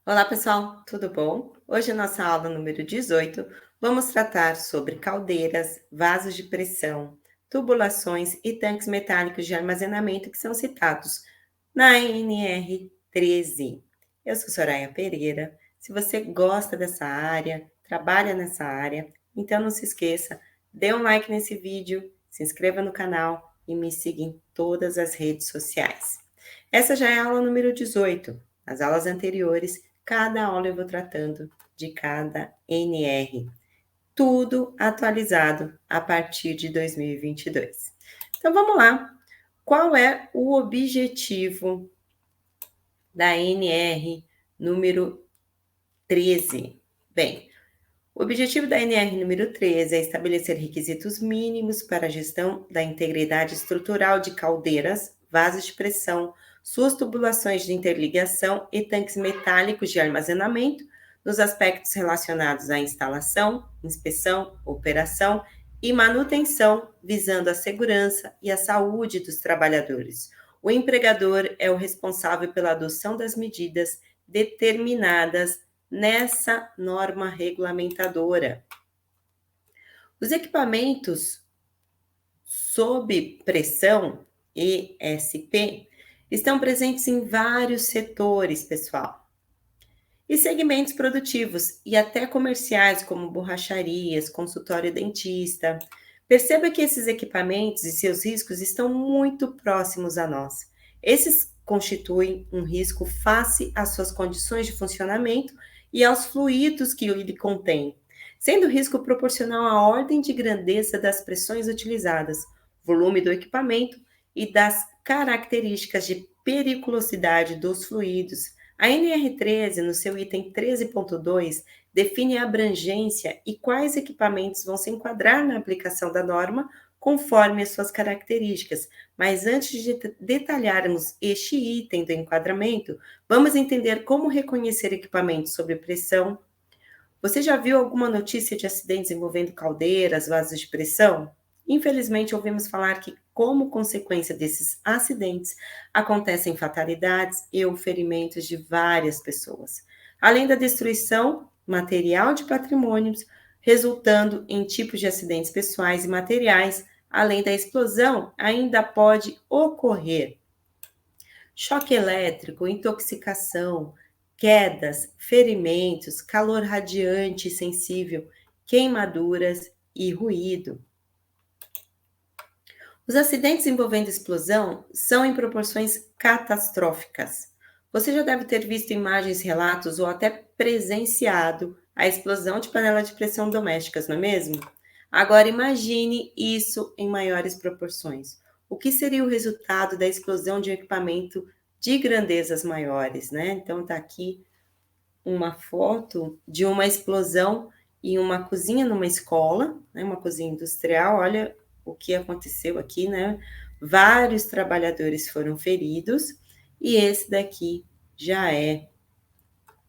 Olá, pessoal, tudo bom? Hoje, na nossa aula número 18, vamos tratar sobre caldeiras, vasos de pressão, tubulações e tanques metálicos de armazenamento que são citados na NR13. Eu sou Soraya Pereira. Se você gosta dessa área, trabalha nessa área, então não se esqueça, dê um like nesse vídeo, se inscreva no canal e me siga em todas as redes sociais. Essa já é a aula número 18. Nas aulas anteriores, cada aula eu vou tratando de cada NR, tudo atualizado a partir de 2022. Então vamos lá. Qual é o objetivo da NR número 13? Bem, o objetivo da NR número 13 é estabelecer requisitos mínimos para a gestão da integridade estrutural de caldeiras, vasos de pressão, suas tubulações de interligação e tanques metálicos de armazenamento, nos aspectos relacionados à instalação, inspeção, operação e manutenção, visando a segurança e a saúde dos trabalhadores. O empregador é o responsável pela adoção das medidas determinadas nessa norma regulamentadora. Os equipamentos sob pressão, ESP, estão presentes em vários setores, pessoal, e segmentos produtivos e até comerciais, como borracharias, consultório dentista. Perceba que esses equipamentos e seus riscos estão muito próximos a nós. Esses constituem um risco face às suas condições de funcionamento e aos fluidos que ele contém, sendo o risco proporcional à ordem de grandeza das pressões utilizadas, volume do equipamento e das características de periculosidade dos fluidos. A NR13, no seu item 13.2, define a abrangência e quais equipamentos vão se enquadrar na aplicação da norma conforme as suas características. Mas antes de detalharmos este item do enquadramento, vamos entender como reconhecer equipamentos sob pressão. Você já viu alguma notícia de acidentes envolvendo caldeiras, vasos de pressão? Infelizmente, ouvimos falar que, como consequência desses acidentes, acontecem fatalidades e ou ferimentos de várias pessoas, além da destruição material de patrimônios, resultando em tipos de acidentes pessoais e materiais, além da explosão, ainda pode ocorrer choque elétrico, intoxicação, quedas, ferimentos, calor radiante e sensível, queimaduras e ruído. Os acidentes envolvendo explosão são em proporções catastróficas. Você já deve ter visto imagens, relatos ou até presenciado a explosão de panela de pressão domésticas, não é mesmo? Agora imagine isso em maiores proporções. O que seria o resultado da explosão de um equipamento de grandezas maiores, né? Então tá aqui uma foto de uma explosão em uma cozinha numa escola, né? Uma cozinha industrial. Olha o que aconteceu aqui, né? Vários trabalhadores foram feridos e esse daqui já é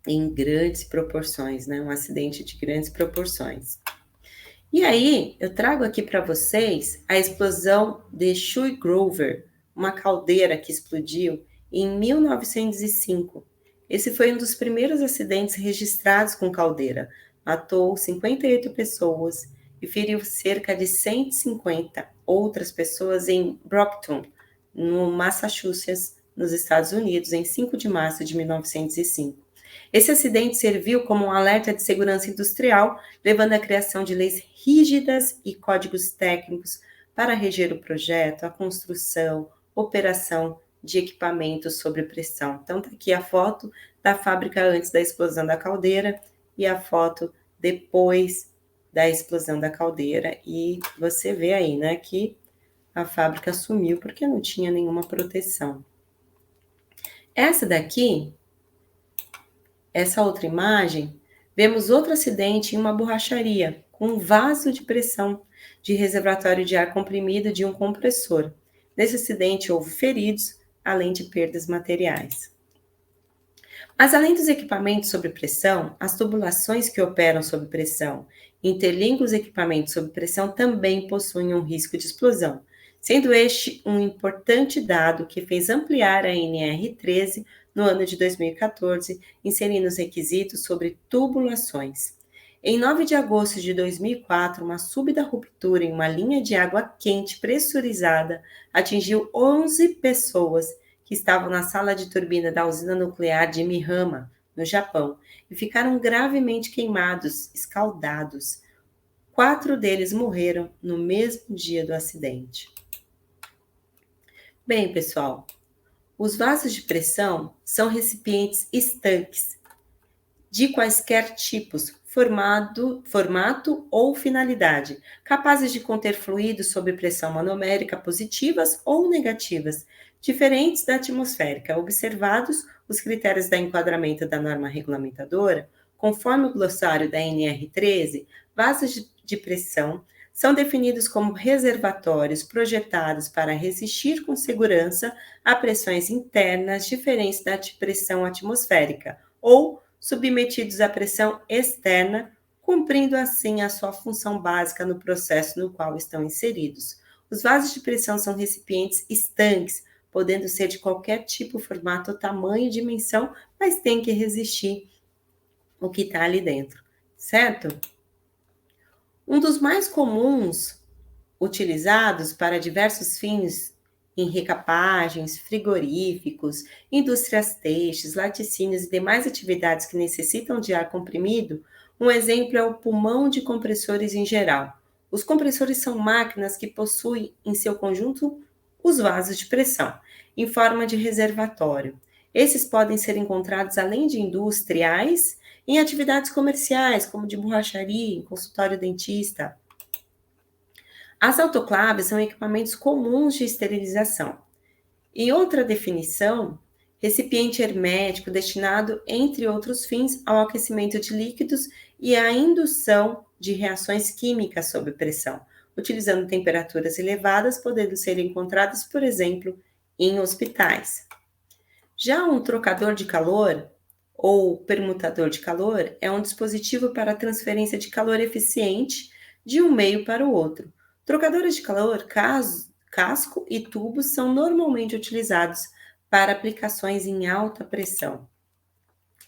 em grandes proporções, né? Um acidente de grandes proporções. E aí, eu trago aqui para vocês a explosão de Shui Grover, uma caldeira que explodiu em 1905. Esse foi um dos primeiros acidentes registrados com caldeira. Matou 58 pessoas e feriu cerca de 150 outras pessoas em Brockton, no Massachusetts, nos Estados Unidos, em 5 de março de 1905. Esse acidente serviu como um alerta de segurança industrial, levando à criação de leis rígidas e códigos técnicos para reger o projeto, a construção, operação de equipamentos sob pressão. Então, está aqui a foto da fábrica antes da explosão da caldeira e a foto depois da explosão da caldeira. E você vê aí, né, que a fábrica sumiu porque não tinha nenhuma proteção. Essa outra imagem, vemos outro acidente em uma borracharia, com um vaso de pressão de reservatório de ar comprimido de um compressor. Nesse acidente houve feridos, além de perdas materiais. Mas além dos equipamentos sob pressão, as tubulações que operam sob pressão e interligam os equipamentos sob pressão também possuem um risco de explosão, sendo este um importante dado que fez ampliar a NR13 no ano de 2014, inserindo os requisitos sobre tubulações. Em 9 de agosto de 2004, uma súbita ruptura em uma linha de água quente pressurizada atingiu 11 pessoas que estavam na sala de turbina da usina nuclear de Mihama, no Japão, e ficaram gravemente queimados, escaldados. 4 deles morreram no mesmo dia do acidente. Bem, pessoal, os vasos de pressão são recipientes estanques de quaisquer tipos, formato ou finalidade, capazes de conter fluidos sob pressão manomérica positivas ou negativas, diferentes da atmosférica, observados os critérios de enquadramento da norma regulamentadora, conforme o glossário da NR13, vasos de pressão são definidos como reservatórios projetados para resistir com segurança a pressões internas diferentes da pressão atmosférica ou submetidos à pressão externa, cumprindo assim a sua função básica no processo no qual estão inseridos. Os vasos de pressão são recipientes estanques, podendo ser de qualquer tipo, formato, tamanho e dimensão, mas tem que resistir o que está ali dentro, certo? Um dos mais comuns utilizados para diversos fins em recapagens, frigoríficos, indústrias têxteis, laticínios e demais atividades que necessitam de ar comprimido, um exemplo é o pulmão de compressores em geral. Os compressores são máquinas que possuem em seu conjunto os vasos de pressão, em forma de reservatório. Esses podem ser encontrados além de industriais, em atividades comerciais, como de borracharia, em consultório dentista. As autoclaves são equipamentos comuns de esterilização. E outra definição, recipiente hermético destinado, entre outros fins, ao aquecimento de líquidos e à indução de reações químicas sob pressão, utilizando temperaturas elevadas, podendo ser encontradas, por exemplo, em hospitais. Já um trocador de calor, ou permutador de calor, é um dispositivo para transferência de calor eficiente de um meio para o outro. Trocadores de calor, casco e tubos são normalmente utilizados para aplicações em alta pressão.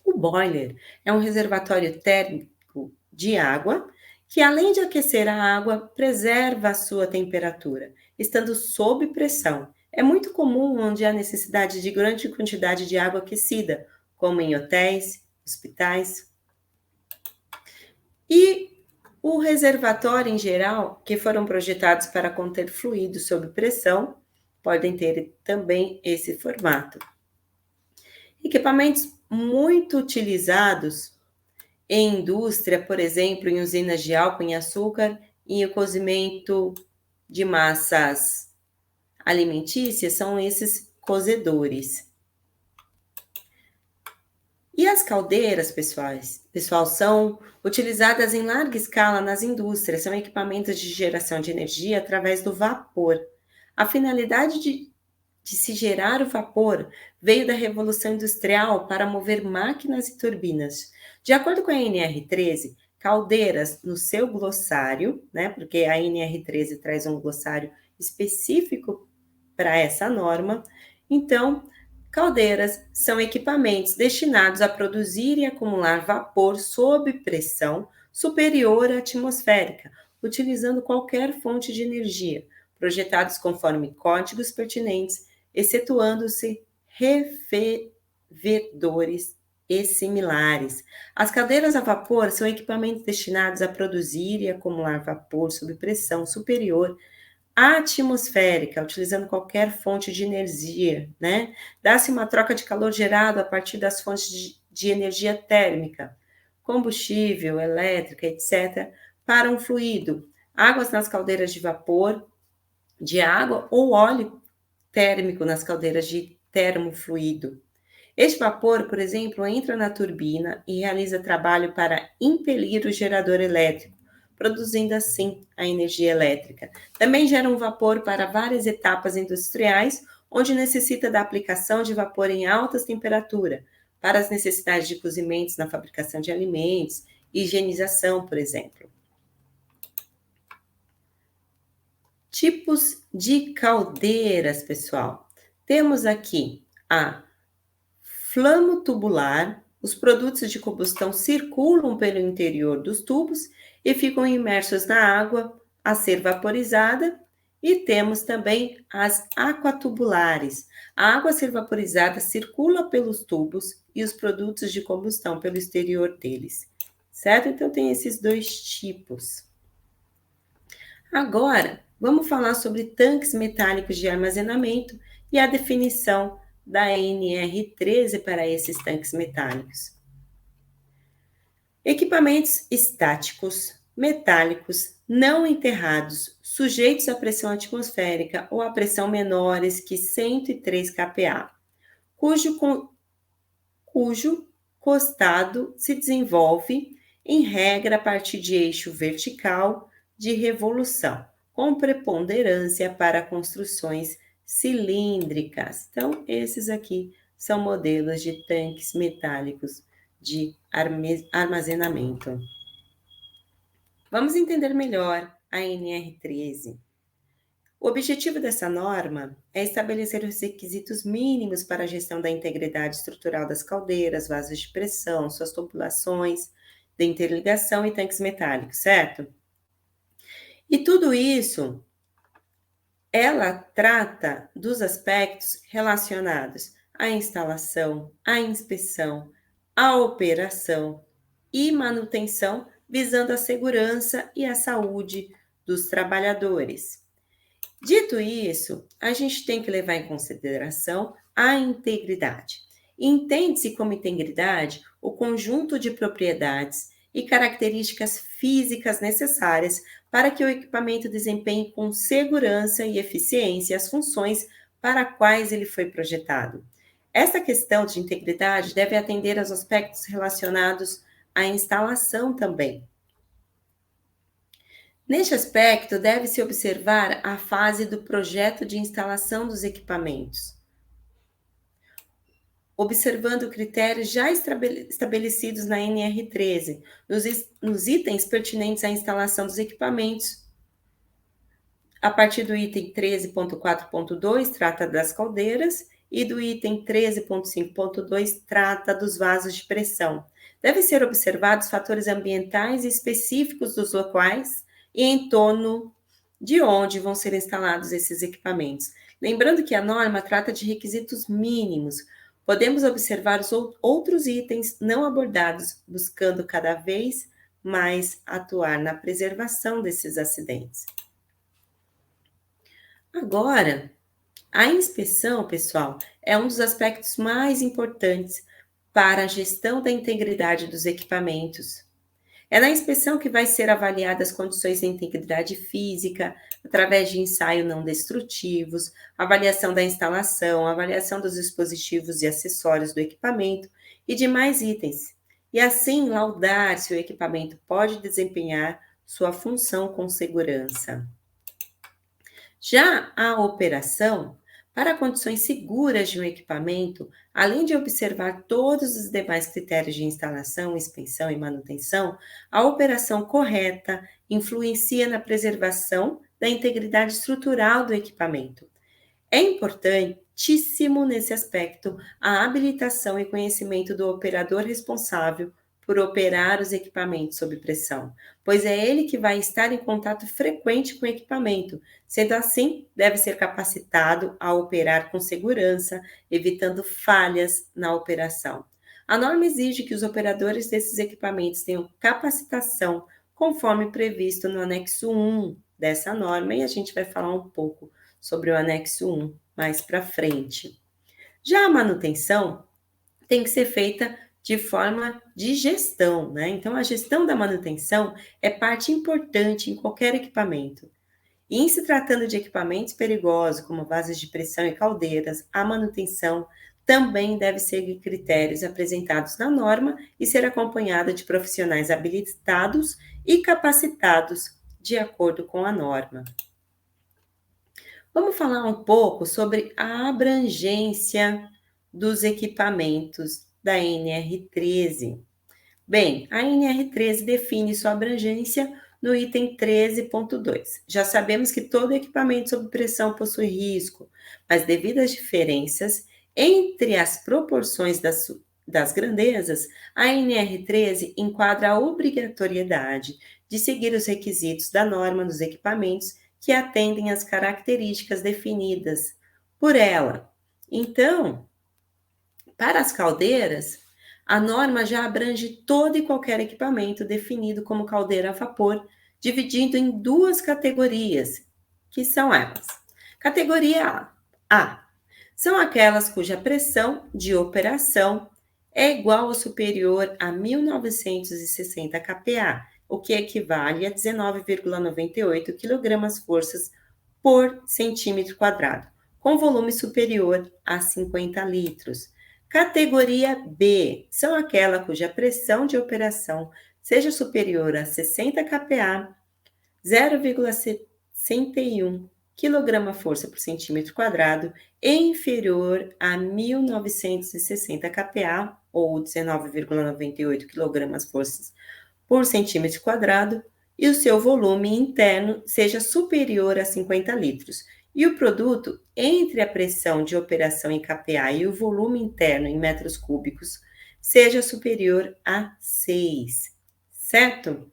O boiler é um reservatório térmico de água que, além de aquecer a água, preserva a sua temperatura, estando sob pressão. É muito comum onde há necessidade de grande quantidade de água aquecida, como em hotéis, hospitais. E o reservatório, em geral, que foram projetados para conter fluidos sob pressão, podem ter também esse formato. Equipamentos muito utilizados em indústria, por exemplo, em usinas de álcool em açúcar e o cozimento de massas alimentícias, são esses cozedores. E as caldeiras, pessoal, são utilizadas em larga escala nas indústrias, são equipamentos de geração de energia através do vapor. A finalidade de se gerar o vapor veio da Revolução Industrial para mover máquinas e turbinas. De acordo com a NR13, caldeiras, no seu glossário, né, porque a NR13 traz um glossário específico para essa norma, então, caldeiras são equipamentos destinados a produzir e acumular vapor sob pressão superior à atmosférica, utilizando qualquer fonte de energia, projetados conforme códigos pertinentes, excetuando-se refervedores e similares. As caldeiras a vapor são equipamentos destinados a produzir e acumular vapor sob pressão superior atmosférica, utilizando qualquer fonte de energia, né? Dá-se uma troca de calor gerado a partir das fontes de energia térmica, combustível, elétrica, etc., para um fluido. Águas nas caldeiras de vapor, de água ou óleo térmico nas caldeiras de termofluido. Este vapor, por exemplo, entra na turbina e realiza trabalho para impelir o gerador elétrico, produzindo assim a energia elétrica. Também gera um vapor para várias etapas industriais, onde necessita da aplicação de vapor em altas temperaturas, para as necessidades de cozimentos na fabricação de alimentos, higienização, por exemplo. Tipos de caldeiras, pessoal. Temos aqui a flamo tubular, os produtos de combustão circulam pelo interior dos tubos e ficam imersos na água a ser vaporizada. E temos também as aquatubulares. A água a ser vaporizada circula pelos tubos e os produtos de combustão pelo exterior deles, certo? Então, tem esses dois tipos. Agora, vamos falar sobre tanques metálicos de armazenamento e a definição da NR13 para esses tanques metálicos. Equipamentos estáticos, metálicos, não enterrados, sujeitos à pressão atmosférica ou à pressão menores que 103 kPa, cujo costado se desenvolve, em regra, a partir de eixo vertical de revolução, com preponderância para construções cilíndricas. Então, esses aqui são modelos de tanques metálicos de armazenamento. Vamos entender melhor a NR13. O objetivo dessa norma é estabelecer os requisitos mínimos para a gestão da integridade estrutural das caldeiras, vasos de pressão, suas tubulações de interligação e tanques metálicos, certo? E tudo isso, ela trata dos aspectos relacionados à instalação, à inspeção, à operação e manutenção, visando a segurança e a saúde dos trabalhadores. Dito isso, a gente tem que levar em consideração a integridade. Entende-se como integridade o conjunto de propriedades e características físicas necessárias para que o equipamento desempenhe com segurança e eficiência as funções para as quais ele foi projetado. Essa questão de integridade deve atender aos aspectos relacionados à instalação também. Neste aspecto, deve-se observar a fase do projeto de instalação dos equipamentos, observando critérios já estabelecidos na NR13, nos itens pertinentes à instalação dos equipamentos. A partir do item 13.4.2, trata das caldeiras, e do item 13.5.2, trata dos vasos de pressão. Devem ser observados fatores ambientais específicos dos locais e em torno de onde vão ser instalados esses equipamentos. Lembrando que a norma trata de requisitos mínimos. Podemos observar os outros itens não abordados, buscando cada vez mais atuar na preservação desses acidentes. Agora, a inspeção, pessoal, é um dos aspectos mais importantes para a gestão da integridade dos equipamentos. É na inspeção que vai ser avaliadas as condições de integridade física, através de ensaio não destrutivos, avaliação da instalação, avaliação dos dispositivos e acessórios do equipamento e demais itens. E assim laudar se o equipamento pode desempenhar sua função com segurança. Já a operação, para condições seguras de um equipamento, além de observar todos os demais critérios de instalação, inspeção e manutenção, a operação correta influencia na preservação da integridade estrutural do equipamento. É importantíssimo nesse aspecto a habilitação e conhecimento do operador responsável por operar os equipamentos sob pressão, pois é ele que vai estar em contato frequente com o equipamento. Sendo assim, deve ser capacitado a operar com segurança, evitando falhas na operação. A norma exige que os operadores desses equipamentos tenham capacitação, conforme previsto no anexo 1 dessa norma, e a gente vai falar um pouco sobre o anexo 1 mais para frente. Já a manutenção tem que ser feita de forma de gestão, né? Então, a gestão da manutenção é parte importante em qualquer equipamento. E em se tratando de equipamentos perigosos, como vasos de pressão e caldeiras, a manutenção também deve seguir critérios apresentados na norma e ser acompanhada de profissionais habilitados e capacitados de acordo com a norma. Vamos falar um pouco sobre a abrangência dos equipamentos da NR13. Bem, a NR13 define sua abrangência no item 13.2. Já sabemos que todo equipamento sob pressão possui risco, mas devido às diferenças Entre as proporções das grandezas, a NR13 enquadra a obrigatoriedade de seguir os requisitos da norma dos equipamentos que atendem às características definidas por ela. Então, para as caldeiras, a norma já abrange todo e qualquer equipamento definido como caldeira a vapor, dividindo em duas categorias, que são elas. Categoria A. A. São aquelas cuja pressão de operação é igual ou superior a 1960 kPa, o que equivale a 19,98 kg-forças por centímetro quadrado, com volume superior a 50 litros. Categoria B são aquela cuja pressão de operação seja superior a 60 kPa, 0,61 kg-força por centímetro quadrado e inferior a 1960 kPa ou 19,98 kg-forças por centímetro quadrado e o seu volume interno seja superior a 50 litros. E o produto, entre a pressão de operação em kPa e o volume interno em metros cúbicos, seja superior a 6, certo?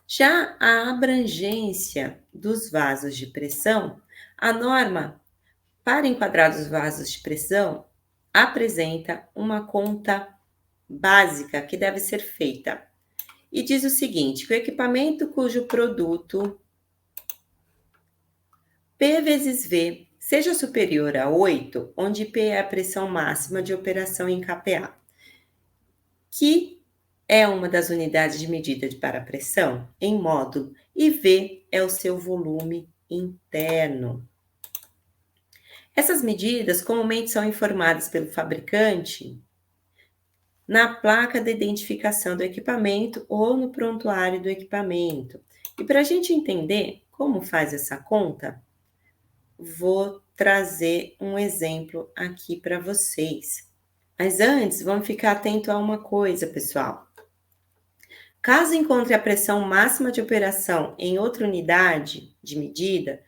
Já a abrangência dos vasos de pressão, a norma para enquadrar os vasos de pressão apresenta uma conta básica que deve ser feita. E diz o seguinte, que o equipamento cujo produto P vezes V seja superior a 8, onde P é a pressão máxima de operação em kPa, que é uma das unidades de medida para a pressão em módulo, e V é o seu volume interno. Essas medidas comumente são informadas pelo fabricante na placa de identificação do equipamento ou no prontuário do equipamento. E para a gente entender como faz essa conta, vou trazer um exemplo aqui para vocês. Mas antes, vamos ficar atento a uma coisa, pessoal. Caso encontre a pressão máxima de operação em outra unidade de medida,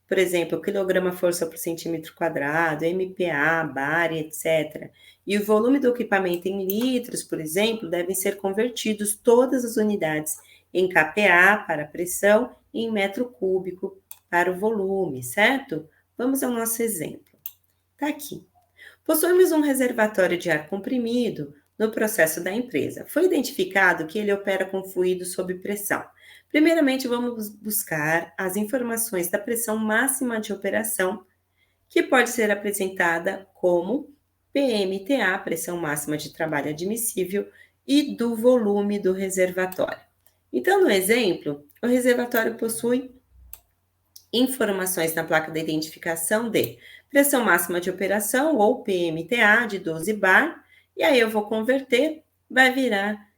por exemplo, quilograma-força por centímetro quadrado, MPa, bar, etc., e o volume do equipamento em litros, por exemplo, devem ser convertidos todas as unidades em kPa para a pressão e em metro cúbico para o volume, certo? Vamos ao nosso exemplo. Está aqui. Possuímos um reservatório de ar comprimido no processo da empresa. Foi identificado que ele opera com fluido sob pressão. Primeiramente, vamos buscar as informações da pressão máxima de operação, que pode ser apresentada como PMTA, pressão máxima de trabalho admissível, e do volume do reservatório. Então, no exemplo, o reservatório possui informações na placa de identificação de pressão máxima de operação, ou PMTA, de 12 bar, e aí eu vou converter, vai virar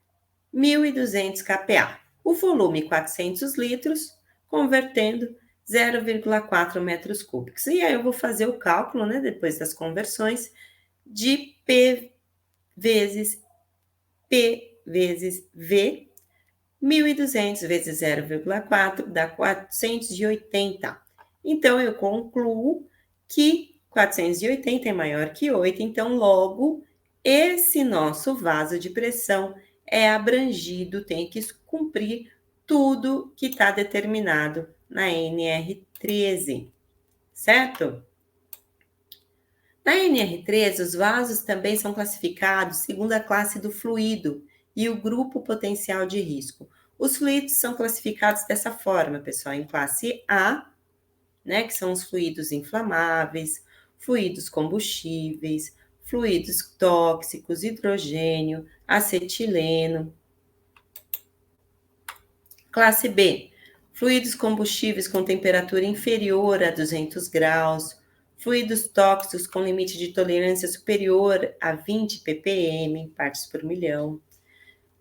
1.200 kPa. O volume 400 litros, convertendo 0,4 metros cúbicos. E aí eu vou fazer o cálculo, né, depois das conversões, de P vezes V, 1.200 vezes 0,4 dá 480. Então, eu concluo que 480 é maior que 8, então, logo, esse nosso vaso de pressão é abrangido, tem que cumprir tudo que está determinado na NR13, certo? Na NR13, os vasos também são classificados segundo a classe do fluido e o grupo potencial de risco. Os fluidos são classificados dessa forma, pessoal, em classe A, né, que são os fluidos inflamáveis, fluidos combustíveis, fluidos tóxicos, hidrogênio, acetileno. Classe B, fluidos combustíveis com temperatura inferior a 200 graus, fluidos tóxicos com limite de tolerância superior a 20 ppm, partes por milhão.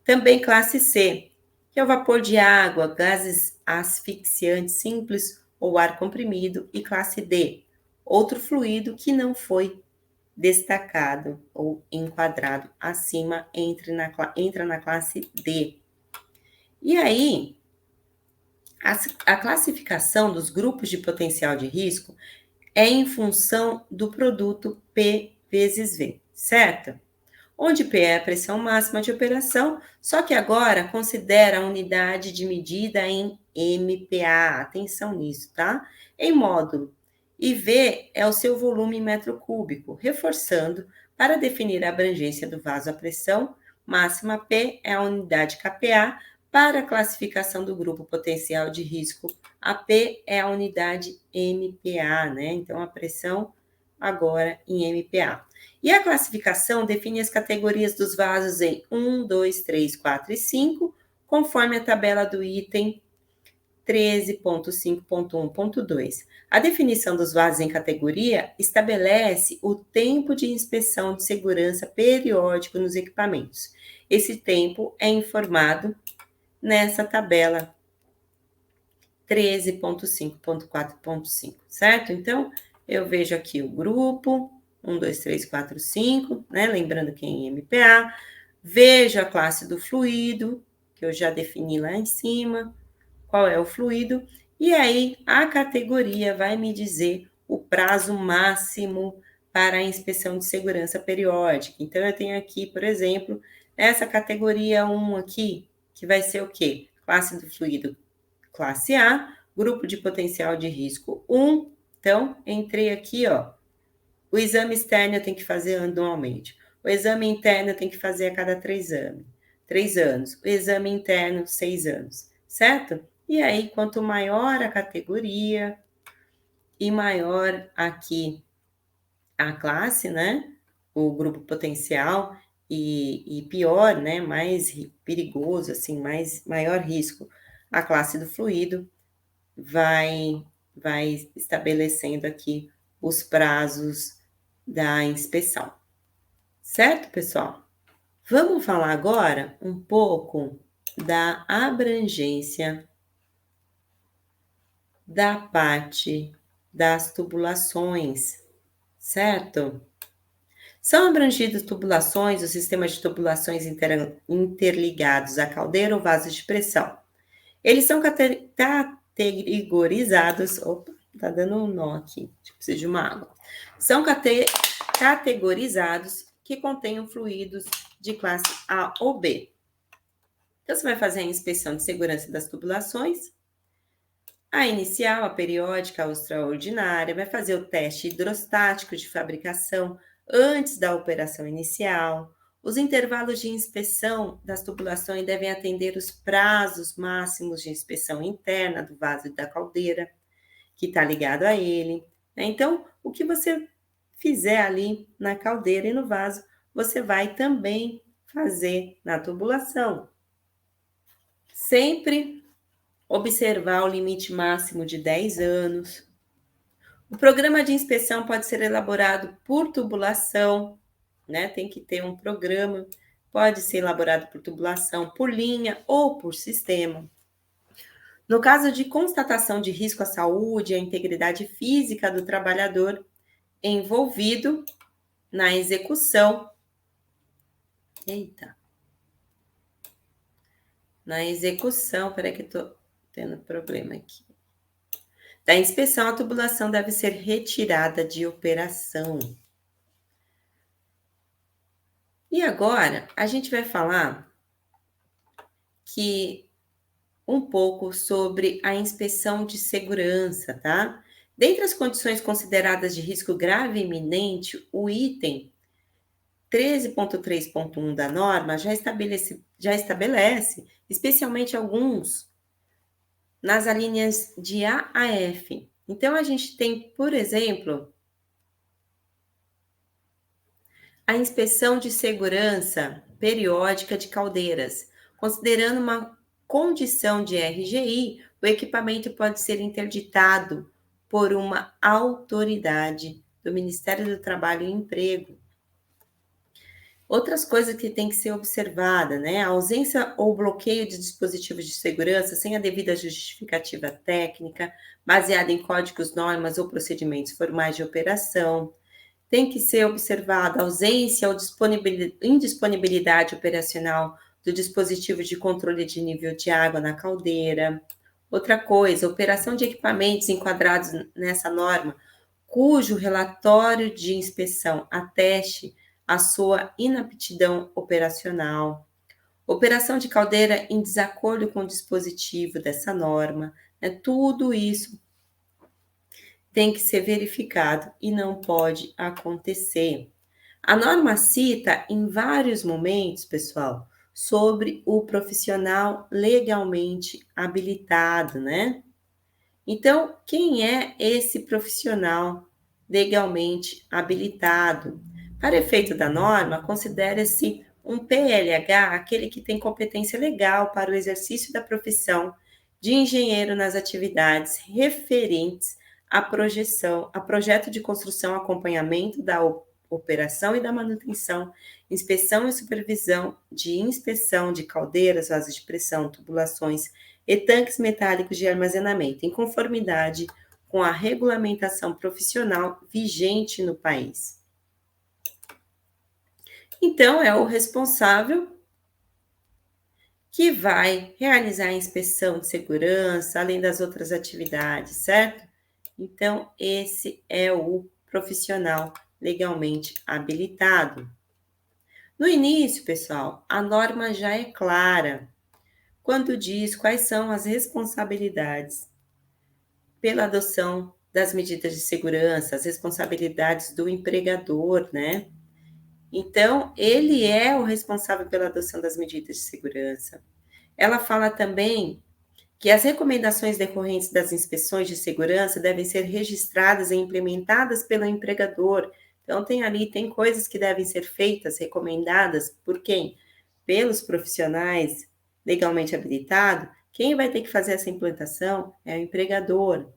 Também classe C, que é o vapor de água, gases asfixiantes simples ou ar comprimido. E classe D, outro fluido que não foi destacado ou enquadrado acima, entra na classe D. E aí, a classificação dos grupos de potencial de risco é em função do produto P vezes V, certo? Onde P é a pressão máxima de operação, só que agora considera a unidade de medida em MPa, atenção nisso, tá? Em módulo. E V é o seu volume em metro cúbico, reforçando, para definir a abrangência do vaso, a pressão máxima P é a unidade kPa, para a classificação do grupo potencial de risco, a P é a unidade MPa, né? Então, a pressão agora em MPa. E a classificação define as categorias dos vasos em 1, 2, 3, 4 e 5, conforme a tabela do item 13.5.1.2. A definição dos vasos em categoria estabelece o tempo de inspeção de segurança periódico nos equipamentos. Esse tempo é informado nessa tabela 13.5.4.5, certo? Então, eu vejo aqui o grupo 1, 2, 3, 4, 5, né? Lembrando que é em MPa. Vejo a classe do fluido, que eu já defini lá em cima, qual é o fluido, e aí a categoria vai me dizer o prazo máximo para a inspeção de segurança periódica. Então, eu tenho aqui, por exemplo, essa categoria 1 aqui, que vai ser o quê? Classe do fluido, classe A, grupo de potencial de risco 1. Então, entrei aqui, ó. O exame externo eu tenho que fazer anualmente. O exame interno eu tenho que fazer a cada 3 anos. 3 anos. O exame interno, 6 anos. Certo? E aí, quanto maior a categoria e maior aqui a classe, né? O grupo potencial e pior, né? Mais perigoso, assim, maior risco, a classe do fluido vai estabelecendo aqui os prazos da inspeção. Certo, pessoal? Vamos falar agora um pouco da abrangência da parte das tubulações, certo? São abrangidas tubulações, os sistemas de tubulações interligados à caldeira ou vaso de pressão. Eles são categorizados... Opa, tá dando um nó aqui, preciso de uma água. São categorizados que contenham fluidos de classe A ou B. Então, você vai fazer a inspeção de segurança das tubulações, a inicial, a periódica, a extraordinária, vai fazer o teste hidrostático de fabricação antes da operação inicial. Os intervalos de inspeção das tubulações devem atender os prazos máximos de inspeção interna do vaso e da caldeira, que está ligado a ele. Então, o que você fizer ali na caldeira e no vaso, você vai também fazer na tubulação. Sempre observar o limite máximo de 10 anos. O programa de inspeção pode ser elaborado por tubulação, né? Tem que ter um programa, pode ser elaborado por tubulação, por linha ou por sistema. No caso de constatação de risco à saúde e à integridade física do trabalhador envolvido na execução. Na execução, peraí que eu tô tendo problema aqui. Da inspeção, a tubulação deve ser retirada de operação. E agora, a gente vai falar um pouco sobre a inspeção de segurança, tá? Dentre as condições consideradas de risco grave e iminente, o item 13.3.1 da norma já estabelece, especialmente alguns, nas alíneas de A a F. Então, a gente tem, por exemplo, a inspeção de segurança periódica de caldeiras. Considerando uma condição de RGI, o equipamento pode ser interditado por uma autoridade do Ministério do Trabalho e Emprego. Outras coisas que tem que ser observada, né? A ausência ou bloqueio de dispositivos de segurança sem a devida justificativa técnica, baseada em códigos, normas ou procedimentos formais de operação. Tem que ser observada a ausência ou indisponibilidade operacional do dispositivo de controle de nível de água na caldeira. Outra coisa, operação de equipamentos enquadrados nessa norma cujo relatório de inspeção ateste a sua inaptidão operacional. Operação de caldeira em desacordo com o dispositivo dessa norma, né? Tudo isso tem que ser verificado e não pode acontecer. A norma cita em vários momentos, pessoal, sobre o profissional legalmente habilitado, né? Então, quem é esse profissional legalmente habilitado? Para efeito da norma, considera-se um PLH aquele que tem competência legal para o exercício da profissão de engenheiro nas atividades referentes à projeção, a projeto de construção, acompanhamento da operação e da manutenção, inspeção e supervisão de inspeção de caldeiras, vasos de pressão, tubulações e tanques metálicos de armazenamento, em conformidade com a regulamentação profissional vigente no país. Então, é o responsável que vai realizar a inspeção de segurança, além das outras atividades, certo? Então, esse é o profissional legalmente habilitado. No início, pessoal, a norma já é clara quando diz quais são as responsabilidades pela adoção das medidas de segurança, as responsabilidades do empregador, né? Então, ele é o responsável pela adoção das medidas de segurança. Ela fala também que as recomendações decorrentes das inspeções de segurança devem ser registradas e implementadas pelo empregador. Então, tem coisas que devem ser feitas, recomendadas por quem? Pelos profissionais legalmente habilitados. Quem vai ter que fazer essa implantação é o empregador.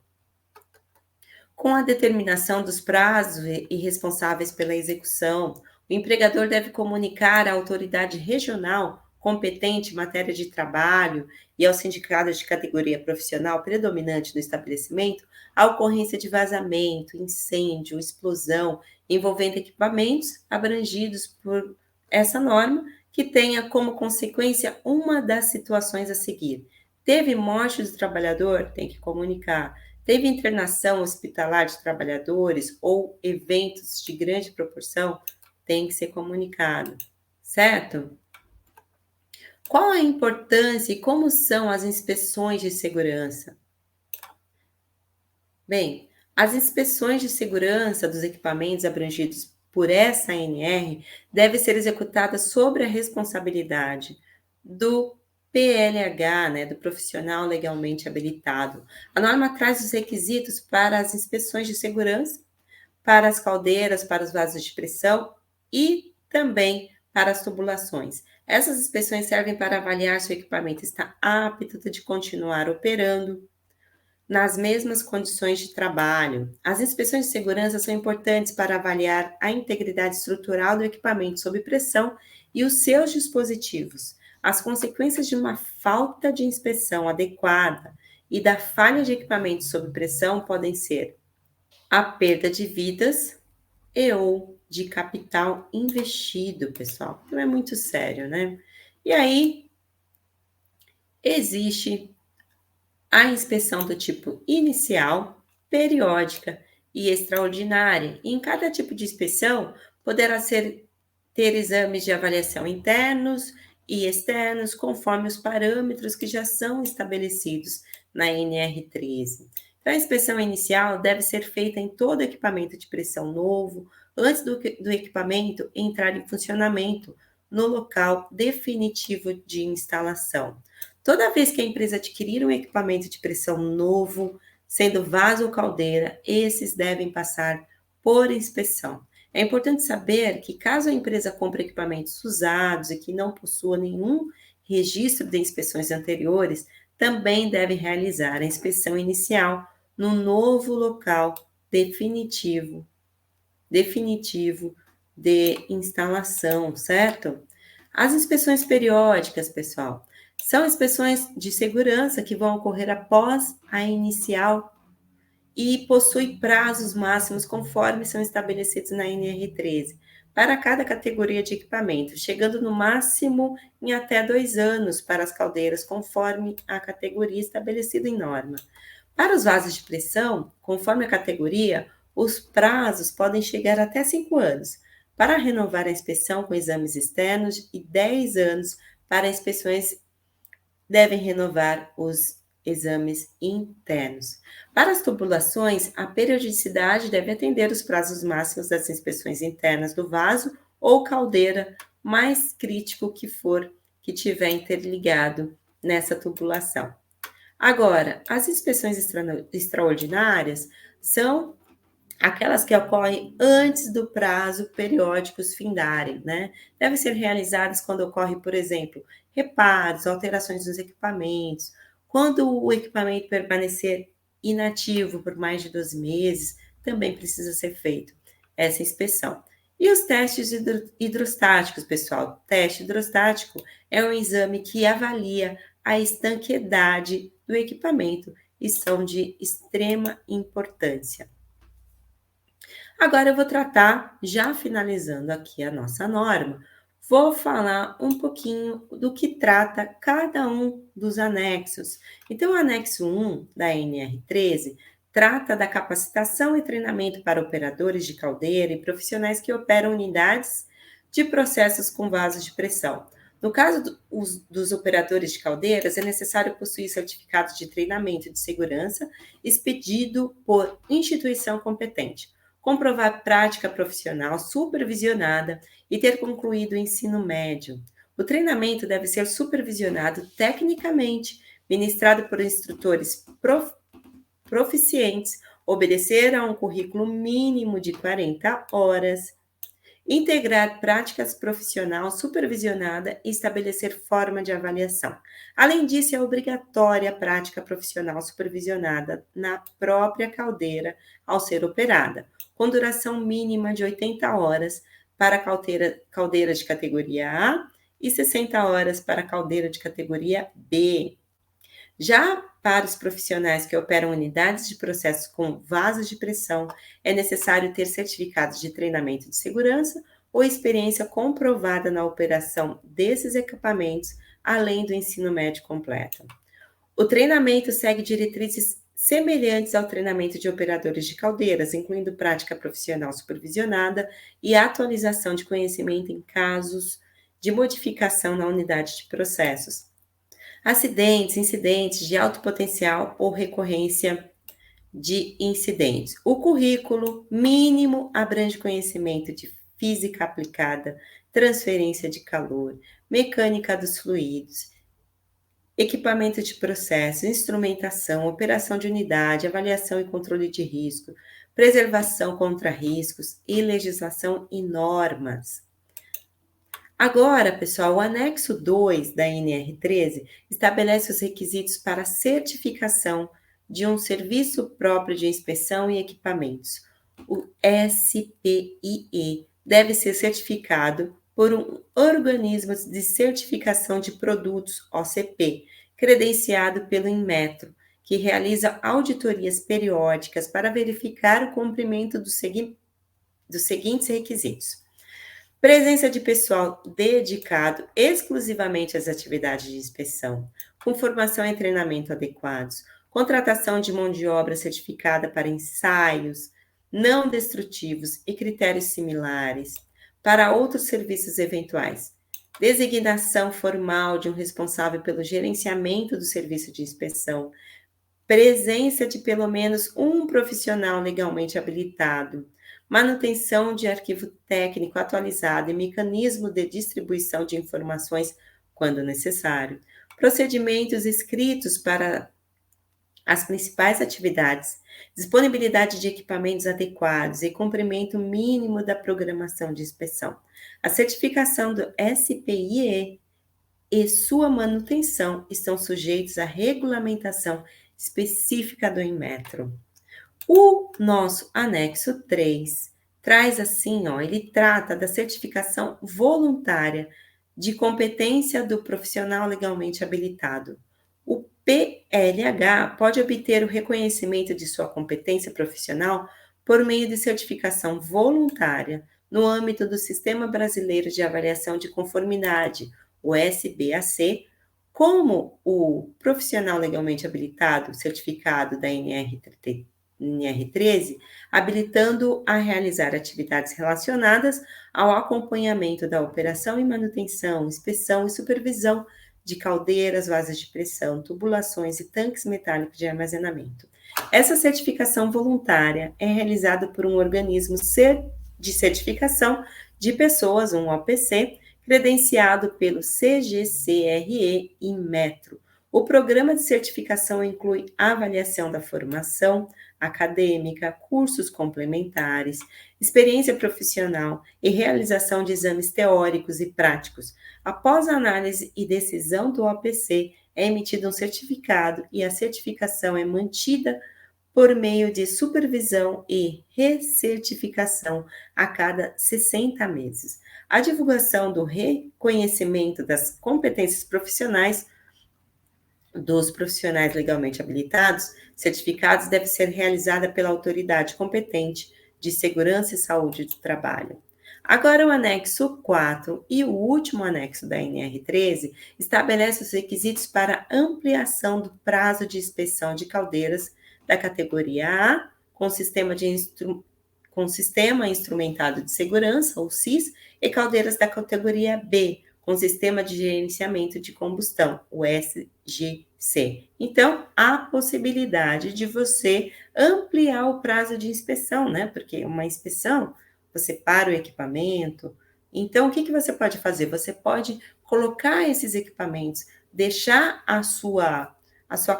Com a determinação dos prazos e responsáveis pela execução, o empregador deve comunicar à autoridade regional competente em matéria de trabalho e ao sindicato de categoria profissional predominante no estabelecimento a ocorrência de vazamento, incêndio, explosão envolvendo equipamentos abrangidos por essa norma, que tenha como consequência uma das situações a seguir. Teve morte do trabalhador? Tem que comunicar. Teve internação hospitalar de trabalhadores ou eventos de grande proporção? Tem que ser comunicado, certo? Qual a importância e como são as inspeções de segurança? Bem, as inspeções de segurança dos equipamentos abrangidos por essa ANR devem ser executadas sobre a responsabilidade do PLH, né, do profissional legalmente habilitado. A norma traz os requisitos para as inspeções de segurança, para as caldeiras, para os vasos de pressão e também para as tubulações. Essas inspeções servem para avaliar se o equipamento está apto de continuar operando nas mesmas condições de trabalho. As inspeções de segurança são importantes para avaliar a integridade estrutural do equipamento sob pressão e os seus dispositivos. As consequências de uma falta de inspeção adequada e da falha de equipamento sob pressão podem ser a perda de vidas e ou de capital investido, pessoal. Então é muito sério, né? E aí existe a inspeção do tipo inicial, periódica e extraordinária. E em cada tipo de inspeção poderá ter exames de avaliação internos e externos, conforme os parâmetros que já são estabelecidos na NR13. Então, a inspeção inicial deve ser feita em todo equipamento de pressão novo, antes do equipamento entrar em funcionamento no local definitivo de instalação. Toda vez que a empresa adquirir um equipamento de pressão novo, sendo vaso ou caldeira, esses devem passar por inspeção. É importante saber que, caso a empresa compre equipamentos usados e que não possua nenhum registro de inspeções anteriores, também deve realizar a inspeção inicial no novo local definitivo de instalação, certo? As inspeções periódicas, pessoal, são inspeções de segurança que vão ocorrer após a inicial e possui prazos máximos conforme são estabelecidos na NR13 para cada categoria de equipamento, chegando no máximo em até 2 anos para as caldeiras, conforme a categoria estabelecida em norma. Para os vasos de pressão, conforme a categoria, os prazos podem chegar até 5 anos para renovar a inspeção com exames externos e 10 anos para inspeções devem renovar os exames internos. Para as tubulações, a periodicidade deve atender os prazos máximos das inspeções internas do vaso ou caldeira, mais crítico que for que tiver interligado nessa tubulação. Agora, as inspeções extraordinárias são aquelas que ocorrem antes do prazo periódicos findarem, né? Devem ser realizadas quando ocorre, por exemplo, reparos, alterações nos equipamentos, quando o equipamento permanecer inativo por mais de 12 meses, também precisa ser feito essa inspeção. E os testes hidrostáticos, pessoal? O teste hidrostático é um exame que avalia a estanqueidade do equipamento e são de extrema importância. Agora eu vou tratar, já finalizando aqui a nossa norma, vou falar um pouquinho do que trata cada um dos anexos. Então, o anexo 1 da NR13 trata da capacitação e treinamento para operadores de caldeira e profissionais que operam unidades de processos com vasos de pressão. No caso dos operadores de caldeiras, é necessário possuir certificado de treinamento de segurança expedido por instituição competente, comprovar prática profissional supervisionada e ter concluído o ensino médio. O treinamento deve ser supervisionado tecnicamente, ministrado por instrutores proficientes, obedecer a um currículo mínimo de 40 horas, integrar práticas profissional supervisionada e estabelecer forma de avaliação. Além disso, é obrigatória a prática profissional supervisionada na própria caldeira ao ser operada, com duração mínima de 80 horas para caldeira de categoria A e 60 horas para caldeira de categoria B. Já para os profissionais que operam unidades de processos com vasos de pressão, é necessário ter certificados de treinamento de segurança ou experiência comprovada na operação desses equipamentos, além do ensino médio completo. O treinamento segue diretrizes semelhantes ao treinamento de operadores de caldeiras, incluindo prática profissional supervisionada e atualização de conhecimento em casos de modificação na unidade de processos. Acidentes, incidentes de alto potencial ou recorrência de incidentes. O currículo mínimo abrange conhecimento de física aplicada, transferência de calor, mecânica dos fluidos, equipamento de processo, instrumentação, operação de unidade, avaliação e controle de risco, preservação contra riscos e legislação e normas. Agora, pessoal, o anexo 2 da NR13 estabelece os requisitos para certificação de um serviço próprio de inspeção e equipamentos. O SPIE deve ser certificado por um organismo de certificação de produtos, OCP, credenciado pelo Inmetro, que realiza auditorias periódicas para verificar o cumprimento dos seguintes requisitos: presença de pessoal dedicado exclusivamente às atividades de inspeção, com formação e treinamento adequados, contratação de mão de obra certificada para ensaios não destrutivos e critérios similares para outros serviços eventuais, designação formal de um responsável pelo gerenciamento do serviço de inspeção, presença de pelo menos um profissional legalmente habilitado, manutenção de arquivo técnico atualizado e mecanismo de distribuição de informações quando necessário, procedimentos escritos para as principais atividades, disponibilidade de equipamentos adequados e cumprimento mínimo da programação de inspeção. A certificação do SPIE e sua manutenção estão sujeitos à regulamentação específica do Inmetro. O nosso anexo 3 traz assim, ele trata da certificação voluntária de competência do profissional legalmente habilitado. O PLH pode obter o reconhecimento de sua competência profissional por meio de certificação voluntária no âmbito do Sistema Brasileiro de Avaliação de Conformidade, o SBAC, como o profissional legalmente habilitado, certificado da NR NR13, habilitando a realizar atividades relacionadas ao acompanhamento da operação e manutenção, inspeção e supervisão de caldeiras, vasos de pressão, tubulações e tanques metálicos de armazenamento. Essa certificação voluntária é realizada por um organismo de certificação de pessoas, um OPC, credenciado pelo CGCRE e Metro. O programa de certificação inclui avaliação da formação acadêmica, cursos complementares, experiência profissional e realização de exames teóricos e práticos. Após a análise e decisão do OPC, é emitido um certificado e a certificação é mantida por meio de supervisão e recertificação a cada 60 meses. A divulgação do reconhecimento das competências profissionais dos profissionais legalmente habilitados, certificados, deve ser realizada pela autoridade competente de segurança e saúde do trabalho. Agora, o anexo 4 e o último anexo da NR13 estabelece os requisitos para ampliação do prazo de inspeção de caldeiras da categoria A, com sistema instrumentado de segurança, ou SIS, e caldeiras da categoria B, com sistema de gerenciamento de combustão, o SGC. Então, há possibilidade de você ampliar o prazo de inspeção, né? Porque uma inspeção, você para o equipamento. Então, o que você pode fazer? Você pode colocar esses equipamentos, deixar a sua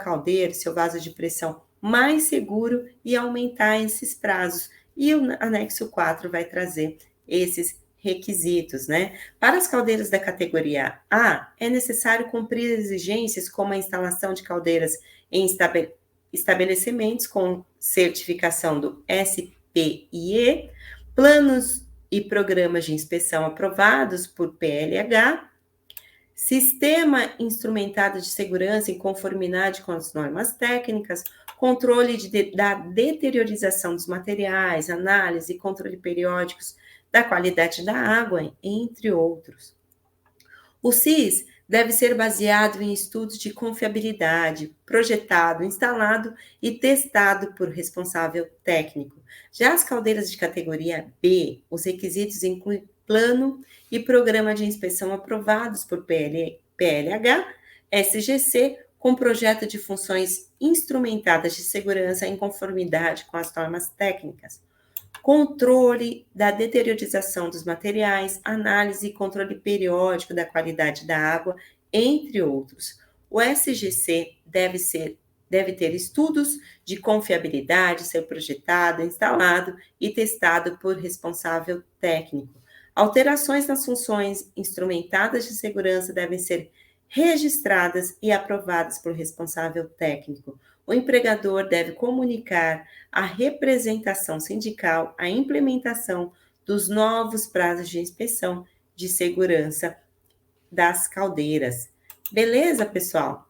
caldeira, seu vaso de pressão mais seguro e aumentar esses prazos. E o anexo 4 vai trazer esses requisitos, né? Para as caldeiras da categoria A, é necessário cumprir exigências como a instalação de caldeiras em estabelecimentos com certificação do SPIE, planos e programas de inspeção aprovados por PLH, sistema instrumentado de segurança em conformidade com as normas técnicas, controle da deteriorização dos materiais, análise e controle periódicos da qualidade da água, entre outros. O SIS deve ser baseado em estudos de confiabilidade, projetado, instalado e testado por responsável técnico. Já as caldeiras de categoria B, os requisitos incluem plano e programa de inspeção aprovados por PLH, SGC, com projeto de funções instrumentadas de segurança em conformidade com as normas técnicas. Controle da deteriorização dos materiais, análise e controle periódico da qualidade da água, entre outros. O SGC deve ter estudos de confiabilidade, ser projetado, instalado e testado por responsável técnico. Alterações nas funções instrumentadas de segurança devem ser registradas e aprovadas por responsável técnico. O empregador deve comunicar à representação sindical a implementação dos novos prazos de inspeção de segurança das caldeiras. Beleza, pessoal?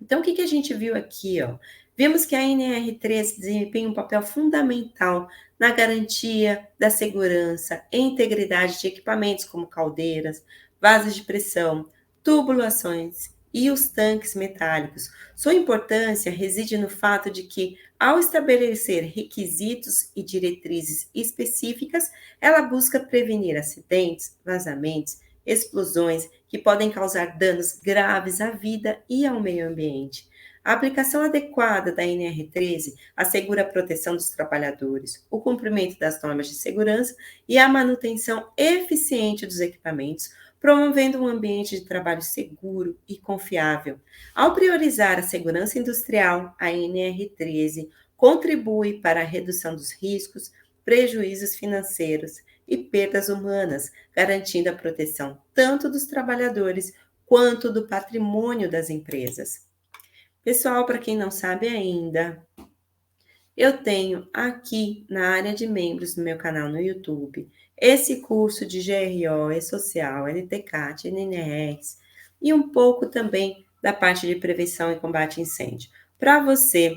Então, o que a gente viu aqui, ó? Vimos que a NR13 desempenha um papel fundamental na garantia da segurança e integridade de equipamentos como caldeiras, vasos de pressão, tubulações e os tanques metálicos. Sua importância reside no fato de que, ao estabelecer requisitos e diretrizes específicas, ela busca prevenir acidentes, vazamentos, explosões que podem causar danos graves à vida e ao meio ambiente. A aplicação adequada da NR13 assegura a proteção dos trabalhadores, o cumprimento das normas de segurança e a manutenção eficiente dos equipamentos, promovendo um ambiente de trabalho seguro e confiável. Ao priorizar a segurança industrial, a NR13 contribui para a redução dos riscos, prejuízos financeiros e perdas humanas, garantindo a proteção tanto dos trabalhadores quanto do patrimônio das empresas. Pessoal, para quem não sabe ainda, eu tenho aqui na área de membros do meu canal no YouTube esse curso de GRO, E-Social, LTCAT, NNRs e um pouco também da parte de prevenção e combate a incêndio. Para você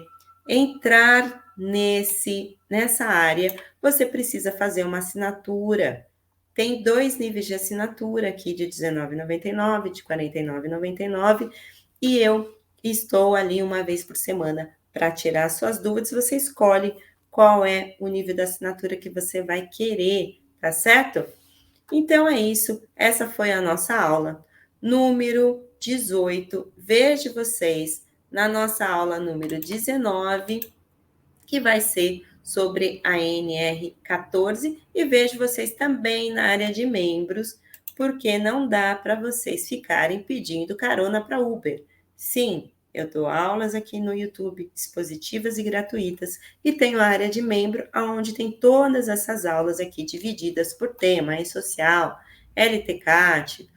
entrar nessa área, você precisa fazer uma assinatura. Tem 2 níveis de assinatura aqui, de R$19,99, de R$49,99, e eu estou ali uma vez por semana Para tirar suas dúvidas, você escolhe qual é o nível da assinatura que você vai querer, tá certo? Então é isso, essa foi a nossa aula número 18. Vejo vocês na nossa aula número 19, que vai ser sobre a NR14, e vejo vocês também na área de membros, porque não dá para vocês ficarem pedindo carona para Uber. Sim, eu dou aulas aqui no YouTube, expositivas e gratuitas, e tenho a área de membro, onde tem todas essas aulas aqui divididas por tema, e-social, LTCAT,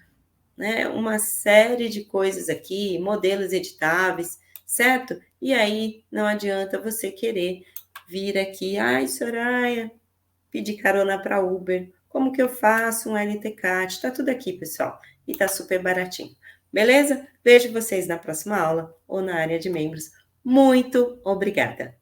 né? Uma série de coisas aqui, modelos editáveis, certo? E aí não adianta você querer vir aqui, ai, Soraya, pedir carona para Uber. Como que eu faço um LTCAT? Tá tudo aqui, pessoal. E tá super baratinho. Beleza? Vejo vocês na próxima aula ou na área de membros. Muito obrigada!